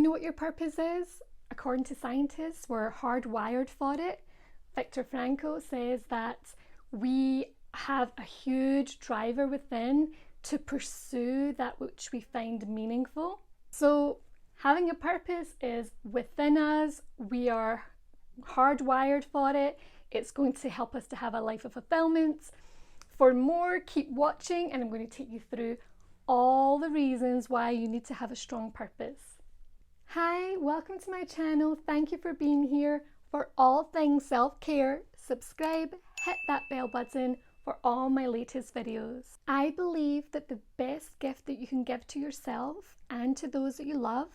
know what your purpose is? According to scientists, we're hardwired for it. Viktor Frankl says that we have a huge driver within to pursue that which we find meaningful. So having a purpose is within us. We are hardwired for it. It's going to help us to have a life of fulfillment. For more, keep watching, and I'm going to take you through all the reasons why you need to have a strong purpose. Hi, welcome to my channel. Thank you for being here. For all things self-care, subscribe, hit that bell button for all my latest videos. I believe that the best gift that you can give to yourself and to those that you love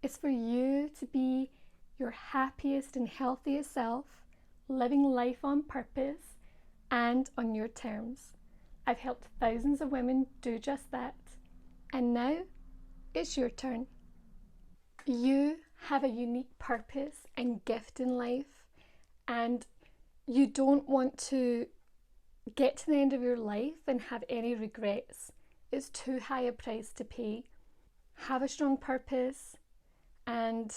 is for you to be your happiest and healthiest self, living life on purpose and on your terms. I've helped thousands of women do just that. And now it's your turn. You have a unique purpose and gift in life, and you don't want to get to the end of your life and have any regrets. It's too high a price to pay. Have a strong purpose and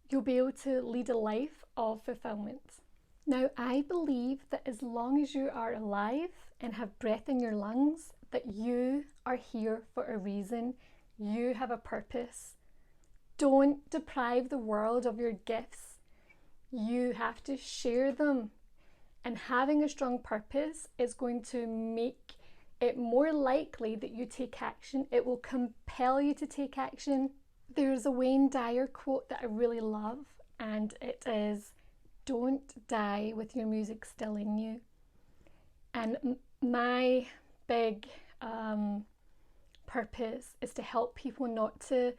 you'll be able to lead a life of fulfillment. Now, I believe that as long as you are alive and have breath in your lungs, that you are here for a reason. You have a purpose. Don't deprive the world of your gifts. You have to share them. And having a strong purpose is going to make it more likely that you take action. It will compel you to take action. There's a Wayne Dyer quote that I really love, and it is, "Don't die with your music still in you." And my big purpose is to help people not to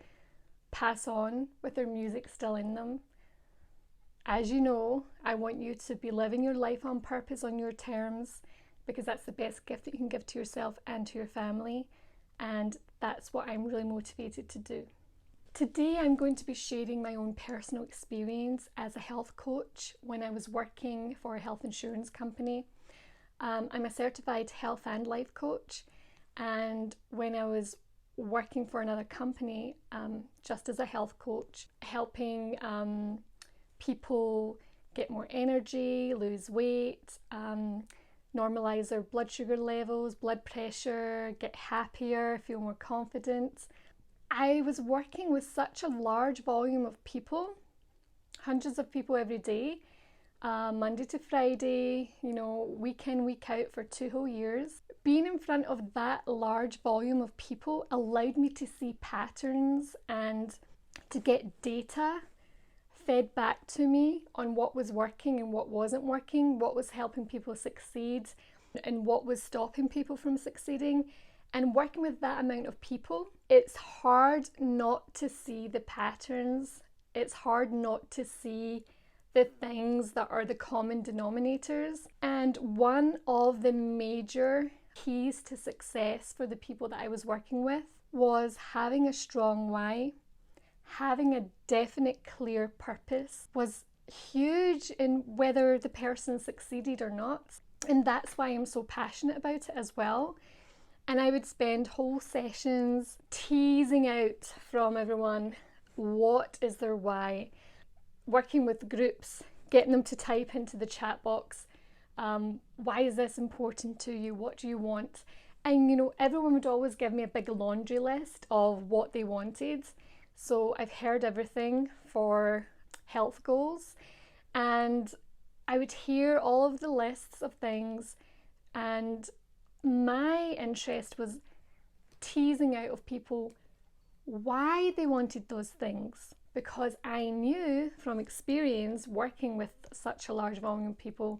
pass on with their music still in them. As you know, I want you to be living your life on purpose, on your terms, because that's the best gift that you can give to yourself and to your family. And that's what I'm really motivated to do. Today, I'm going to be sharing my own personal experience as a health coach when I was working for a health insurance company. I'm a certified health and life coach. And when I was working for another company, just as a health coach, helping people get more energy, lose weight, normalize their blood sugar levels, blood pressure, get happier, feel more confident. I was working with such a large volume of people, hundreds of people every day, Monday to Friday, week in, week out for 2 whole years. Being in front of that large volume of people allowed me to see patterns and to get data fed back to me on what was working and what wasn't working, what was helping people succeed and what was stopping people from succeeding. And working with that amount of people, it's hard not to see the patterns. It's hard not to see the things that are the common denominators. And one of the major keys to success for the people that I was working with was having a strong why. Having a definite, clear purpose was huge in whether the person succeeded or not. And that's why I'm so passionate about it as well. And I would spend whole sessions teasing out from everyone what is their why. Working with groups, getting them to type into the chat box, why is this important to you? What do you want? And everyone would always give me a big laundry list of what they wanted. So I've heard everything for health goals, and I would hear all of the lists of things, and my interest was teasing out of people why they wanted those things, because I knew from experience working with such a large volume of people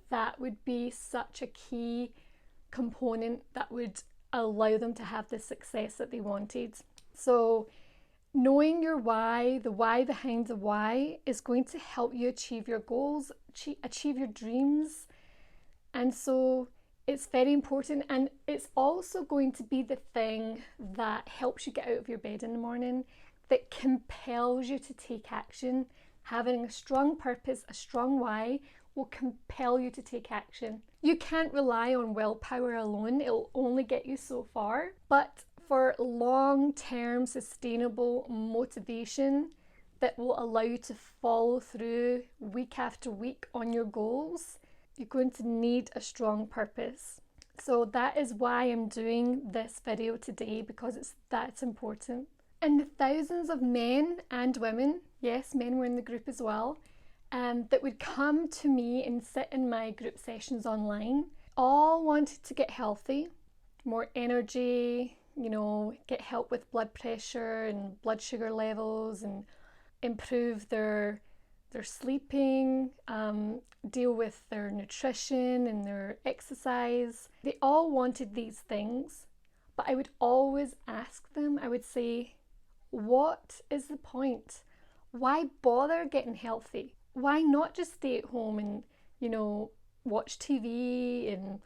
that would be such a key component that would allow them to have the success that they wanted. So knowing your why, the why behind the why, is going to help you achieve your goals, achieve your dreams. And so it's very important, and it's also going to be the thing that helps you get out of your bed in the morning, that compels you to take action. Having a strong purpose, a strong why, will compel you to take action. You can't rely on willpower alone. It'll only get you so far. But for long-term sustainable motivation that will allow you to follow through week after week on your goals, you're going to need a strong purpose. So that is why I'm doing this video today, because that's important. And the thousands of men and women, yes, men were in the group as well, that would come to me and sit in my group sessions online, all wanted to get healthy, more energy, get help with blood pressure and blood sugar levels, and improve their sleeping, deal with their nutrition and their exercise. They all wanted these things, but I would always ask them, I would say, what is the point? Why bother getting healthy? Why not just stay at home and, watch TV and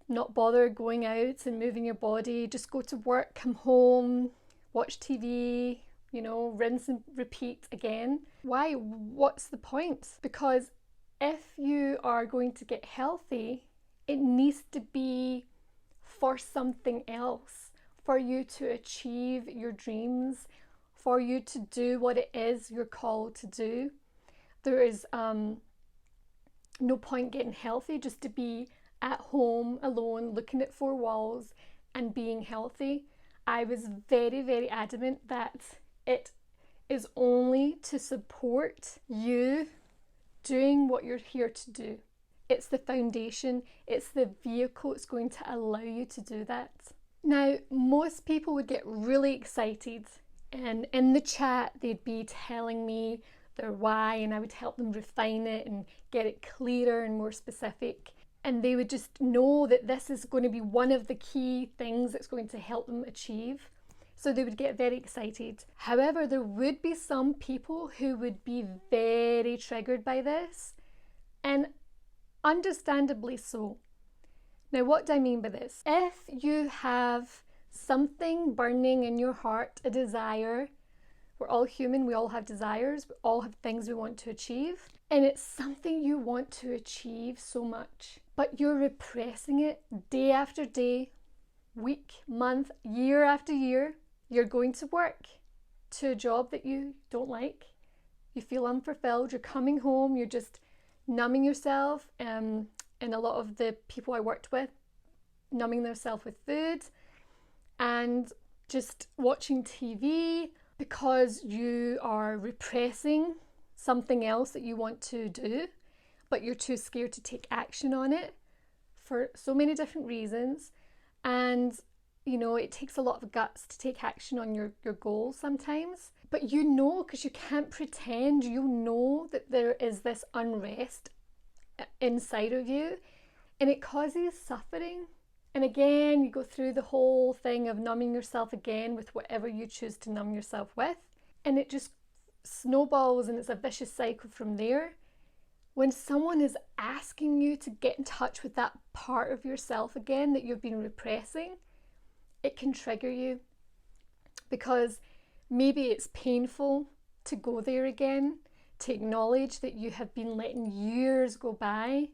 not bother going out and moving your body? Just go to work, come home, watch TV, rinse and repeat again. Why? What's the point? Because if you are going to get healthy, it needs to be for something else, for you to achieve your dreams, for you to do what it is you're called to do. There is no point getting healthy just to be at home alone, looking at four walls and being healthy. I was very, very adamant that it is only to support you doing what you're here to do. It's the foundation, it's the vehicle that's going to allow you to do that. Now, most people would get really excited, and in the chat they'd be telling me their why, and I would help them refine it and get it clearer and more specific. And they would just know that this is going to be one of the key things that's going to help them achieve. So they would get very excited. However, there would be some people who would be very triggered by this, and understandably so. Now, what do I mean by this? If you have something burning in your heart, a desire, we're all human, we all have desires, we all have things we want to achieve, and it's something you want to achieve so much, but you're repressing it day after day, week, month, year after year. You're going to work to a job that you don't like, you feel unfulfilled, you're coming home, you're just numbing yourself, and a lot of the people I worked with, numbing themselves with food and just watching TV because you are repressing something else that you want to do, but you're too scared to take action on it for so many different reasons. And it takes a lot of guts to take action on your goals sometimes. But because you can't pretend, that there is this unrest inside of you, and it causes suffering. And again, you go through the whole thing of numbing yourself again with whatever you choose to numb yourself with, and it just snowballs, and it's a vicious cycle from there. When someone is asking you to get in touch with that part of yourself again that you've been repressing, it can trigger you, because maybe it's painful to go there again, to acknowledge that you have been letting years go by,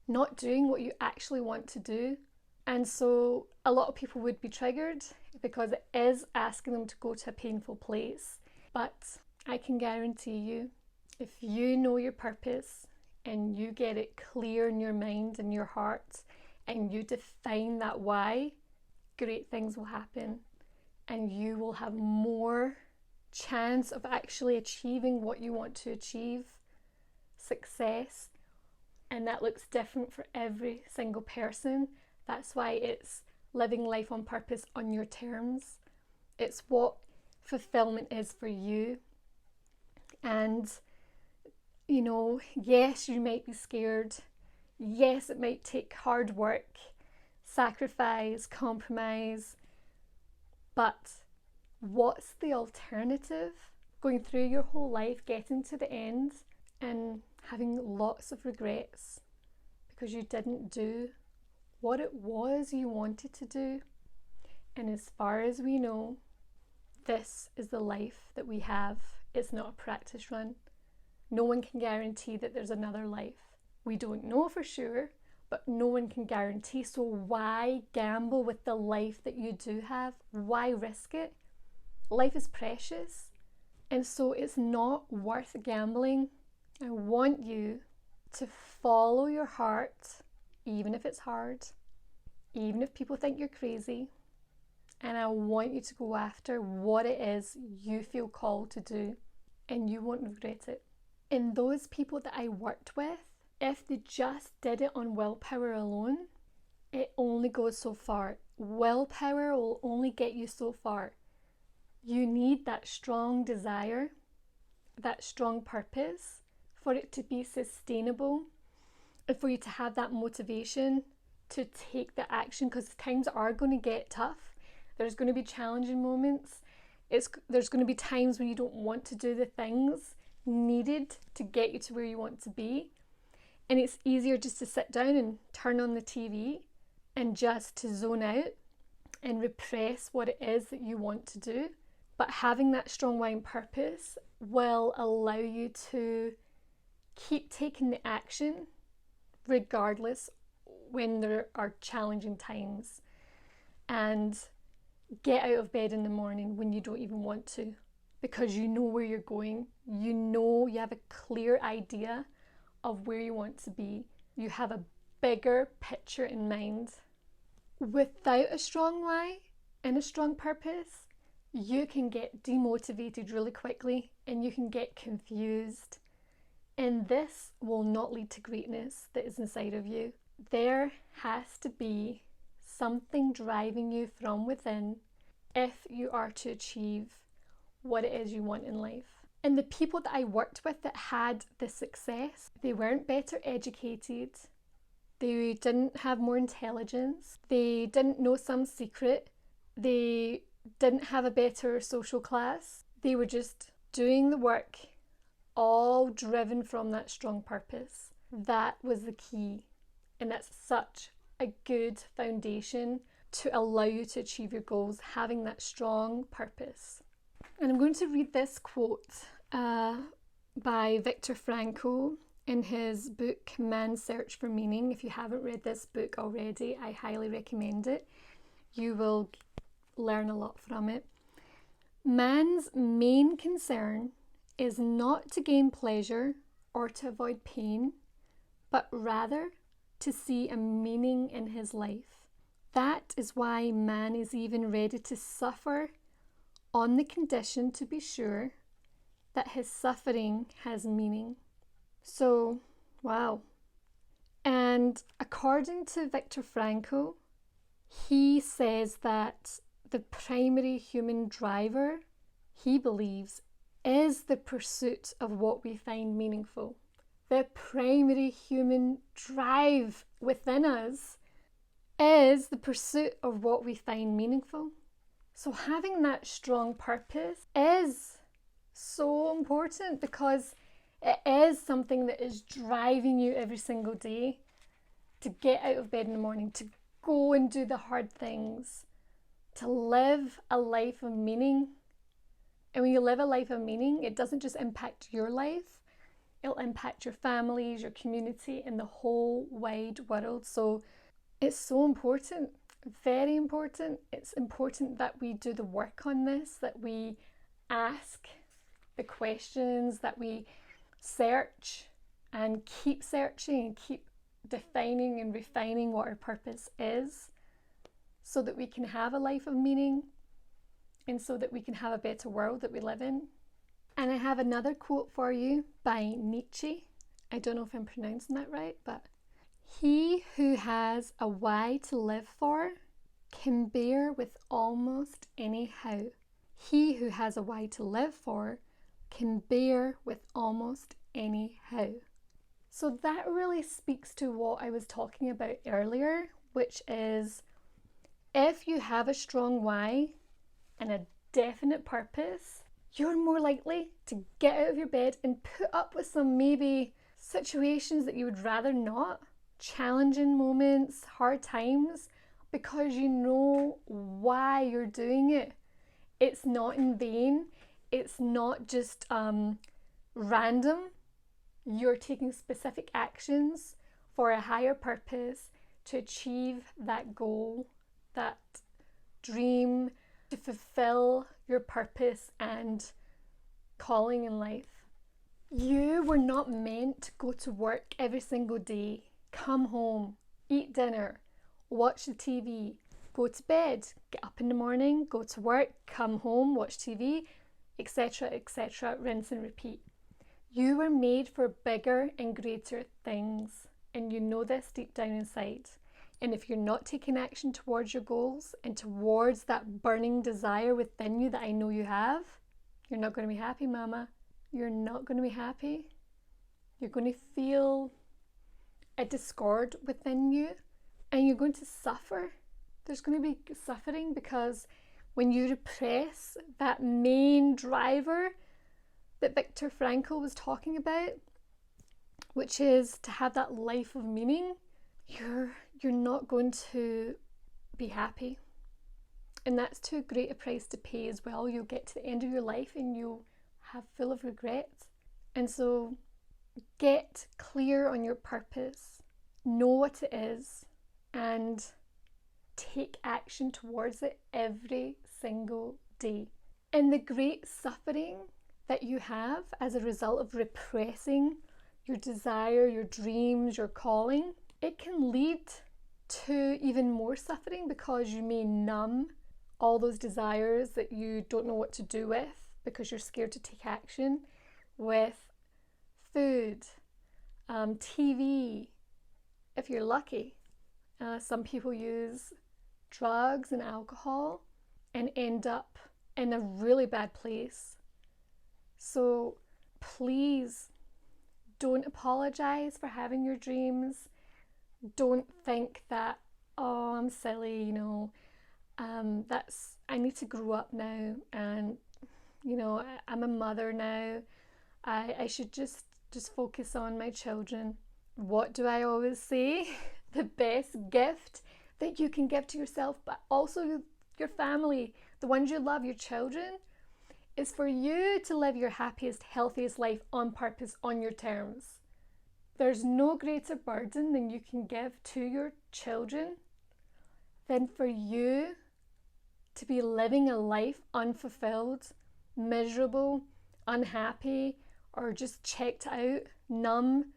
not doing what you actually want to do. And so a lot of people would be triggered because it is asking them to go to a painful place. But I can guarantee you, if you know your purpose and you get it clear in your mind and your heart, and you define that why, great things will happen, and you will have more chance of actually achieving what you want to achieve, success. And that looks different for every single person. That's why it's living life on purpose on your terms. It's what fulfillment is for you. And yes, you might be scared. Yes, it might take hard work, sacrifice, compromise, but what's the alternative? Going through your whole life, getting to the end and having lots of regrets because you didn't do what it was you wanted to do. And as far as we know, this is the life that we have. It's not a practice run. No one can guarantee that there's another life. We don't know for sure, but no one can guarantee. So why gamble with the life that you do have? Why risk it? Life is precious, and so it's not worth gambling. I want you to follow your heart, even if it's hard, even if people think you're crazy. And I want you to go after what it is you feel called to do, and you won't regret it. And those people that I worked with, if they just did it on willpower alone, it only goes so far. Willpower will only get you so far. You need that strong desire, that strong purpose for it to be sustainable, and for you to have that motivation to take the action, because times are going to get tough. There's going to be challenging moments. There's going to be times when you don't want to do the things needed to get you to where you want to be. And it's easier just to sit down and turn on the TV and just to zone out and repress what it is that you want to do. But having that strong why and purpose will allow you to keep taking the action regardless when there are challenging times, and get out of bed in the morning when you don't even want to, because you know where you're going. You know, you have a clear idea of where you want to be. You have a bigger picture in mind. Without a strong why and a strong purpose, you can get demotivated really quickly and you can get confused. And this will not lead to greatness that is inside of you. There has to be something driving you from within if you are to achieve what it is you want in life. And the people that I worked with that had the success, they weren't better educated, they didn't have more intelligence, they didn't know some secret, they didn't have a better social class. They were just doing the work, all driven from that strong purpose. That was the key. And that's such a good foundation to allow you to achieve your goals, having that strong purpose. And I'm going to read this quote by Viktor Frankl in his book Man's Search for Meaning. If you haven't read this book already, I highly recommend it. You will learn a lot from it. Man's main concern is not to gain pleasure or to avoid pain, but rather to see a meaning in his life. That is why man is even ready to suffer on the condition to be sure that his suffering has meaning. So, wow. And according to Viktor Frankl, he says that the primary human driver, he believes, is the pursuit of what we find meaningful. The primary human drive within us is the pursuit of what we find meaningful. So having that strong purpose is so important, because it is something that is driving you every single day to get out of bed in the morning, to go and do the hard things, to live a life of meaning. And when you live a life of meaning, it doesn't just impact your life, it'll impact your families, your community, and the whole wide world. So it's so important, very important. It's important that we do the work on this, that we ask the questions, that we search and keep searching and keep defining and refining what our purpose is, so that we can have a life of meaning and so that we can have a better world that we live in. And I have another quote for you by Nietzsche. I don't know if I'm pronouncing that right, but he who has a why to live for can bear with almost any how. He who has a why to live for can bear with almost any how. So that really speaks to what I was talking about earlier, which is if you have a strong why and a definite purpose, you're more likely to get out of your bed and put up with some maybe situations that you would rather not, challenging moments, hard times, because you know why you're doing it. It's not in vain. It's not just random. You're taking specific actions for a higher purpose, to achieve that goal, that dream, to fulfill your purpose and calling in life. You were not meant to go to work every single day, come home, eat dinner, watch the TV, go to bed, get up in the morning, go to work, come home, watch TV, etc., etc., rinse and repeat. You were made for bigger and greater things, and you know this deep down inside. And if you're not taking action towards your goals and towards that burning desire within you that I know you have, you're not going to be happy, mama. You're not going to be happy. You're going to feel a discord within you, and you're going to suffer. There's going to be suffering because when you repress that main driver that Viktor Frankl was talking about, which is to have that life of meaning, you're not going to be happy. And that's too great a price to pay as well. You'll get to the end of your life and you'll have full of regrets. And so get clear on your purpose, know what it is, and take action towards it every single day. And the great suffering that you have as a result of repressing your desire, your dreams, your calling, it can lead to even more suffering because you may numb all those desires that you don't know what to do with because you're scared to take action with food, TV, if you're lucky. Some people use drugs and alcohol and end up in a really bad place. So please don't apologize for having your dreams. Don't think that, oh, I'm silly, I need to grow up now, and I'm a mother now. I should just focus on my children. What do I always say? The best gift that you can give to yourself, but also your family, the ones you love, your children, is for you to live your happiest, healthiest life on purpose, on your terms. There's no greater burden than you can give to your children than for you to be living a life unfulfilled, miserable, unhappy, or just checked out, numb,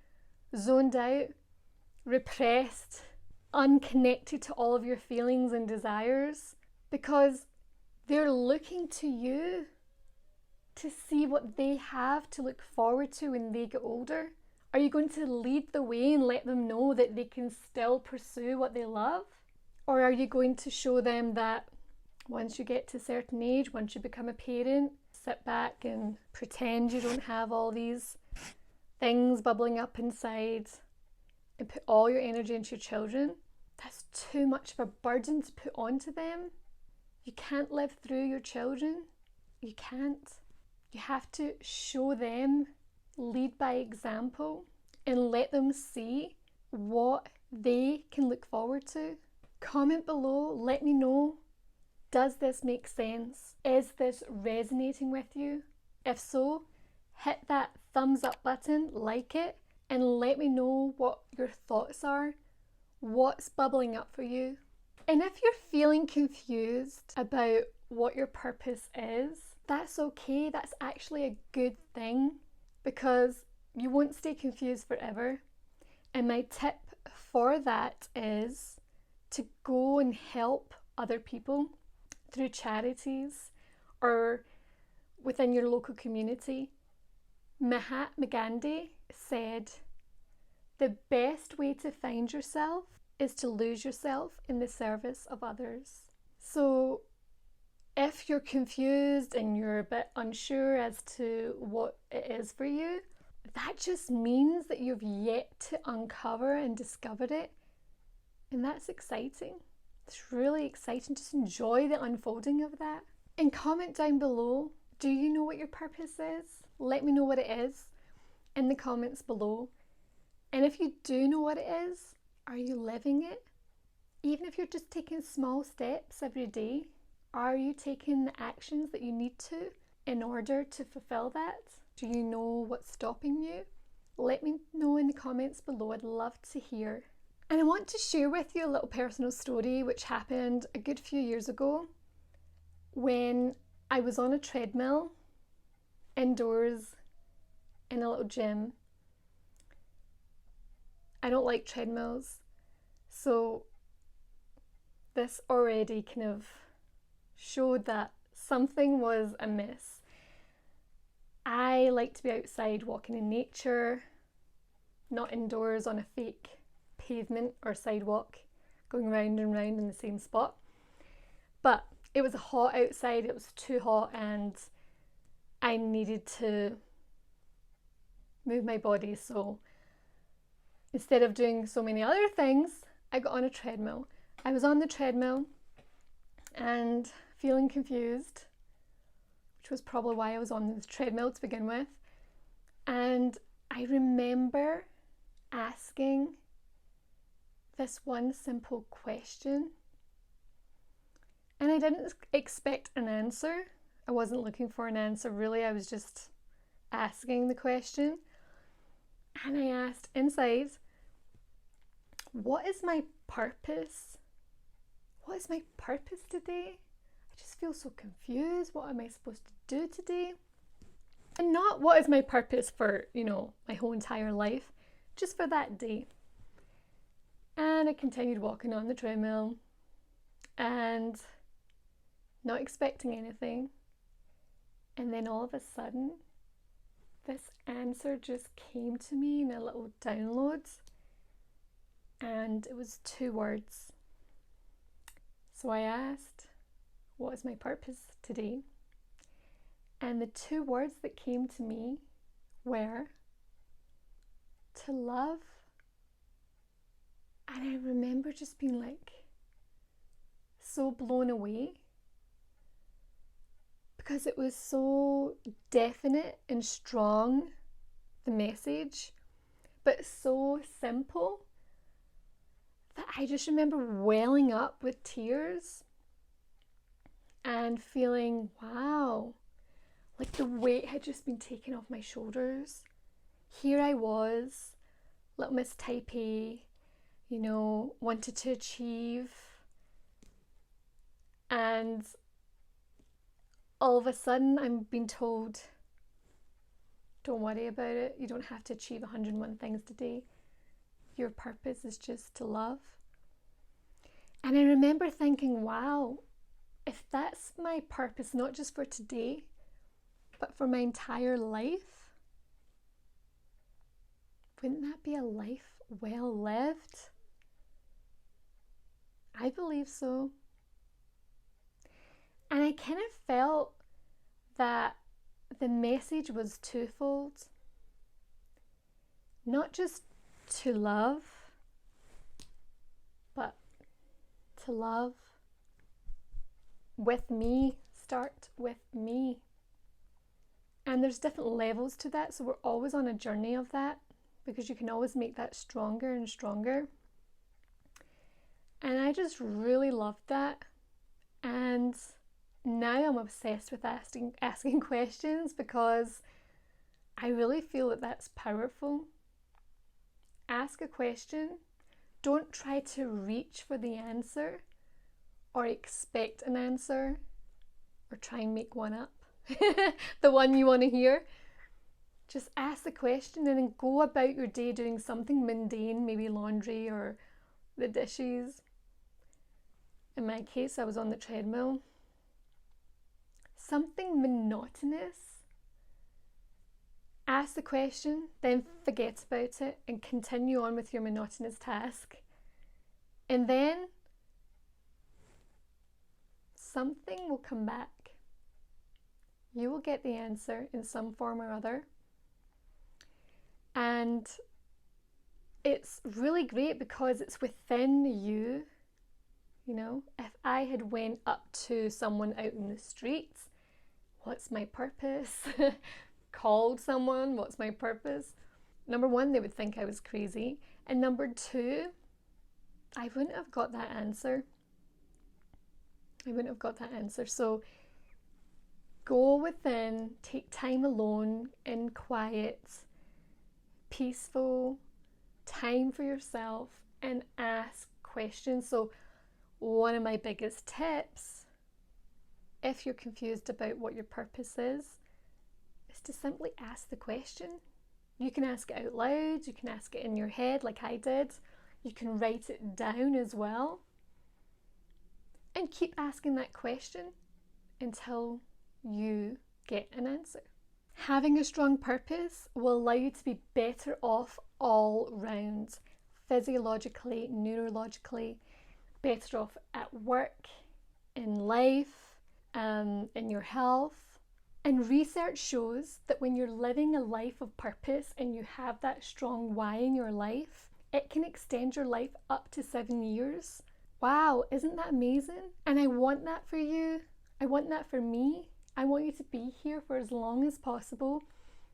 zoned out, repressed, unconnected to all of your feelings and desires, because they're looking to you to see what they have to look forward to when they get older. Are you going to lead the way and let them know that they can still pursue what they love? Or are you going to show them that once you get to a certain age, once you become a parent, sit back and pretend you don't have all these things bubbling up inside and put all your energy into your children? That's too much of a burden to put onto them. You can't live through your children. You can't. You have to show them, lead by example, and let them see what they can look forward to. Comment below, let me know, does this make sense? Is this resonating with you? If so, hit that thumbs up button, like it, and let me know what your thoughts are. What's bubbling up for you? And if you're feeling confused about what your purpose is, that's okay. That's actually a good thing because you won't stay confused forever. And my tip for that is to go and help other people through charities or within your local community. Mahatma Gandhi said, "The best way to find yourself is to lose yourself in the service of others." So if you're confused and you're a bit unsure as to what it is for you, that just means that you've yet to uncover and discover it. And that's exciting. It's really exciting. Just enjoy the unfolding of that. And comment down below, do you know what your purpose is? Let me know what it is in the comments below. And if you do know what it is, are you living it? Even if you're just taking small steps every day, are you taking the actions that you need to in order to fulfill that? Do you know what's stopping you? Let me know in the comments below. I'd love to hear. And I want to share with you a little personal story which happened a good few years ago when I was on a treadmill indoors in a little gym. I don't like treadmills, so this already kind of showed that something was amiss. I like to be outside walking in nature, not indoors on a fake pavement or sidewalk, going round and round in the same spot. But it was hot outside, it was too hot, and I needed to move my body. So instead of doing so many other things, I got on a treadmill. I was on the treadmill and feeling confused, which was probably why I was on the treadmill to begin with. And I remember asking this one simple question, and I didn't expect an answer. I wasn't looking for an answer really, I was just asking the question. And I asked inside, what is my purpose? What is my purpose today? I just feel so confused. What am I supposed to do today? And not what is my purpose for, my whole entire life, just for that day. And I continued walking on the treadmill and not expecting anything. And then all of a sudden, this answer just came to me in a little download. And it was 2 words. So I asked, what is my purpose today? And the 2 words that came to me were to love. And I remember just being like so blown away, because it was so definite and strong, the message, but so simple that I just remember welling up with tears and feeling, wow, like the weight had just been taken off my shoulders. Here I was, little Miss Type A, wanted to achieve, and all of a sudden I'm being told, don't worry about it, you don't have to achieve 101 things today. Your purpose is just to love. And I remember thinking, wow, if that's my purpose, not just for today, but for my entire life, wouldn't that be a life well lived? I believe so. And I kind of felt that the message was twofold. Not just to love, but to love with me, start with me. And there's different levels to that, so we're always on a journey of that, because you can always make that stronger and stronger. And I just really loved that. And now I'm obsessed with asking questions, because I really feel that that's powerful. Ask a question. Don't try to reach for the answer or expect an answer or try and make one up, the one you want to hear. Just ask the question and then go about your day doing something mundane, maybe laundry or the dishes. In my case, I was on the treadmill. Something monotonous. Ask the question, then forget about it and continue on with your monotonous task. And then something will come back. You will get the answer in some form or other. And it's really great because it's within you. If I had went up to someone out in the streets, what's my purpose? Called someone, what's my purpose? Number one, they would think I was crazy. And number two, I wouldn't have got that answer. So go within, take time alone, in quiet, peaceful time for yourself and ask questions. So one of my biggest tips, if you're confused about what your purpose is to simply ask the question. You can ask it out loud, you can ask it in your head like I did, you can write it down as well, and keep asking that question until you get an answer. Having a strong purpose will allow you to be better off all round, physiologically, neurologically, better off at work, in life, in your health. And research shows that when you're living a life of purpose and you have that strong why in your life, it can extend your life up to 7 years. Wow, isn't that amazing? And I want that for you. I want that for me. I want you to be here for as long as possible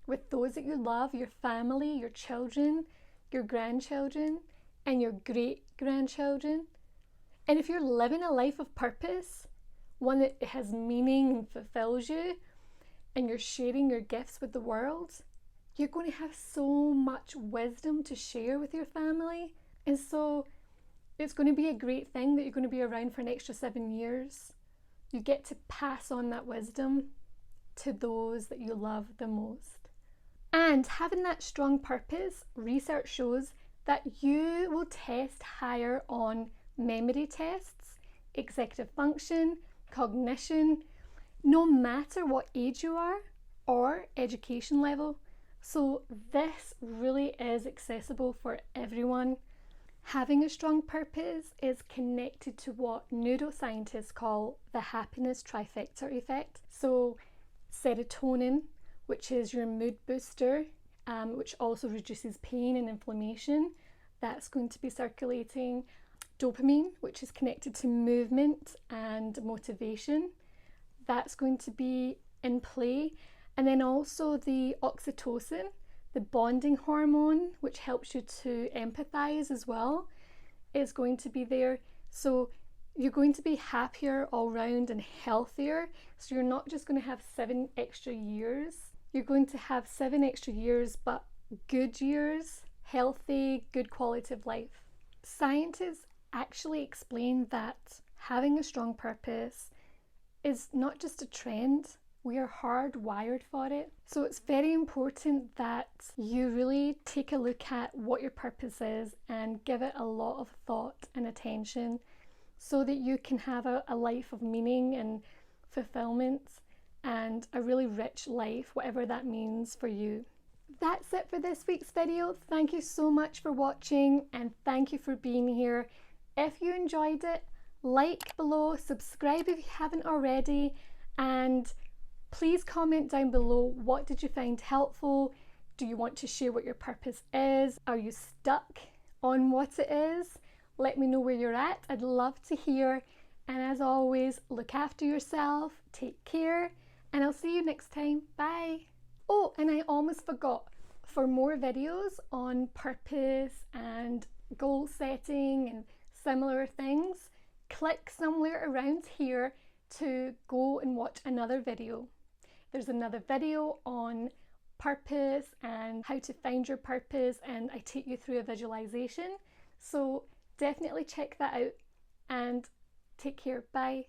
with those that you love, your family, your children, your grandchildren, and your great-grandchildren. And if you're living a life of purpose, one that has meaning and fulfills you, and you're sharing your gifts with the world, you're going to have so much wisdom to share with your family. And so it's going to be a great thing that you're going to be around for an extra 7 years. You get to pass on that wisdom to those that you love the most. And having that strong purpose, research shows that you will test higher on memory tests, executive function, cognition, no matter what age you are or education level. So this really is accessible for everyone. Having a strong purpose is connected to what neuroscientists call the happiness trifecta effect. So serotonin, which is your mood booster, which also reduces pain and inflammation, that's going to be circulating. Dopamine, which is connected to movement and motivation, that's going to be in play. And then also the oxytocin, the bonding hormone, which helps you to empathize as well, is going to be there. So you're going to be happier all round and healthier. So you're not just going to have 7 extra years, you're going to have 7 extra years, but good years, healthy, good quality of life. Scientists actually explain that having a strong purpose is not just a trend, we are hardwired for it. So it's very important that you really take a look at what your purpose is and give it a lot of thought and attention so that you can have a life of meaning and fulfillment and a really rich life, whatever that means for you. That's it for this week's video. Thank you so much for watching and thank you for being here. If you enjoyed it, like below, subscribe if you haven't already, and please comment down below, what did you find helpful? Do you want to share what your purpose is? Are you stuck on what it is? Let me know where you're at. I'd love to hear. And as always, look after yourself, take care, and I'll see you next time. Bye. Oh, and I almost forgot, for more videos on purpose and goal setting and similar things, click somewhere around here to go and watch another video. There's another video on purpose and how to find your purpose, and I take you through a visualization. So definitely check that out and take care. Bye.